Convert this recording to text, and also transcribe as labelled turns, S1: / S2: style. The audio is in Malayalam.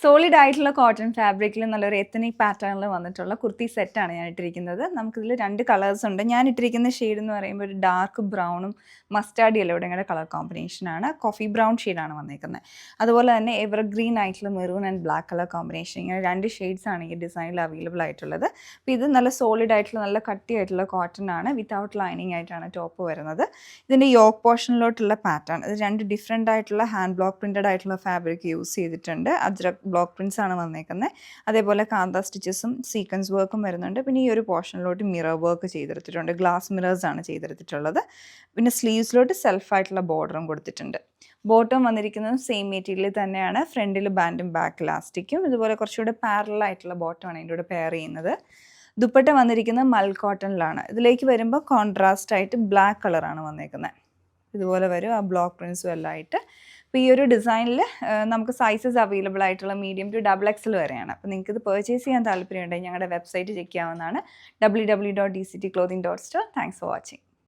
S1: സോളിഡ് ആയിട്ടുള്ള കോട്ടൺ ഫാബ്രിക്കിൽ നല്ലൊരു എത്തനിക് പാറ്റേണിൽ വന്നിട്ടുള്ള കുർത്തി സെറ്റാണ് ഞാൻ ഇട്ടിരിക്കുന്നത്. നമുക്കിതിൽ 2 കളേഴ്സ് ഉണ്ട്. ഞാൻ ഇട്ടിരിക്കുന്ന ഷെയ്ഡ് എന്ന് പറയുമ്പോൾ ഒരു ഡാർക്ക് ബ്രൗണും മസ്റ്റാർഡ് യെല്ലോയുടെ കൂടെ കളർ കോമ്പിനേഷനാണ്. കോഫി ബ്രൗൺ ഷെയ്ഡാണ് വന്നേക്കുന്നത്. അതുപോലെ തന്നെ എവർഗ്രീൻ ആയിട്ടുള്ള maroon and black colour combination. ഇങ്ങനെ 2 ഷെയ്ഡ്സ് ആണ് ഈ ഡിസൈനിൽ അവൈലബിൾ ആയിട്ടുള്ളത്. അപ്പോൾ ഇത് നല്ല സോളിഡ് ആയിട്ടുള്ള നല്ല കട്ടിയായിട്ടുള്ള കോട്ടൺ ആണ്. വിത്തൗട്ട് ലൈനിങ് ആയിട്ടാണ് ടോപ്പ് വരുന്നത്. ഇതിൻ്റെ യോക്ക് പോർഷനിലോട്ടുള്ള പാറ്റേൺ ഇത് 2 ഡിഫറെൻ്റ് ആയിട്ടുള്ള ഹാൻഡ് ബ്ലോക്ക് പ്രിൻറ്റഡ് ആയിട്ടുള്ള ഫാബ്രിക് യൂസ് ചെയ്തിട്ടുണ്ട്. അജ്രക് ബ്ലോക്ക് പ്രിൻസ് ആണ് വന്നേക്കുന്നത്. അതേപോലെ കാന്ത സ്റ്റിച്ചസും സീക്വൻസ് വർക്കും വരുന്നുണ്ട്. പിന്നെ ഈ ഒരു പോർഷനിലോട്ട് മിറർ വർക്ക് ചെയ്തെടുത്തിട്ടുണ്ട്. ഗ്ലാസ് മിറേഴ്സ് ആണ് ചെയ്തെടുത്തിട്ടുള്ളത്. പിന്നെ സ്ലീവ്സിലോട്ട് സെൽഫായിട്ടുള്ള ബോർഡറും കൊടുത്തിട്ടുണ്ട്. ബോട്ടം വന്നിരിക്കുന്നത് സെയിം മെറ്റീരിയൽ തന്നെയാണ്. ഫ്രണ്ടിൽ ബാൻഡും ബാക്ക് ഇലാസ്റ്റിക്കും. ഇതുപോലെ കുറച്ചുകൂടെ പാരലൽ ആയിട്ടുള്ള ബോട്ടമാണ് ഇതിൻ്റെ കൂടെ പെയർ ചെയ്യുന്നത്. ദുപ്പട്ട വന്നിരിക്കുന്നത് മൽ കോട്ടണിലാണ്. ഇതിലേക്ക് വരുമ്പോൾ കോൺട്രാസ്റ്റ് ആയിട്ട് ബ്ലാക്ക് കളറാണ് വന്നേക്കുന്നത്. ഇതുപോലെ വരും ആ ബ്ലോക്ക് പ്രിൻസും എല്ലാം ആയിട്ട്. അപ്പോൾ ഈ ഒരു ഡിസൈനിൽ നമുക്ക് സൈസസ് അവൈലബിൾ ആയിട്ടുള്ള മീഡിയം ടു XXL വരെയാണ്. അപ്പോൾ നിങ്ങൾക്ക് ഇത് പർച്ചേസ് ചെയ്യാൻ താല്പര്യമുണ്ടെങ്കിൽ ഞങ്ങളുടെ വെബ്സൈറ്റ് ചെക്ക് ചെയ്യാവുന്നതാണ്. www.dctclothing.store. Thanks for watching.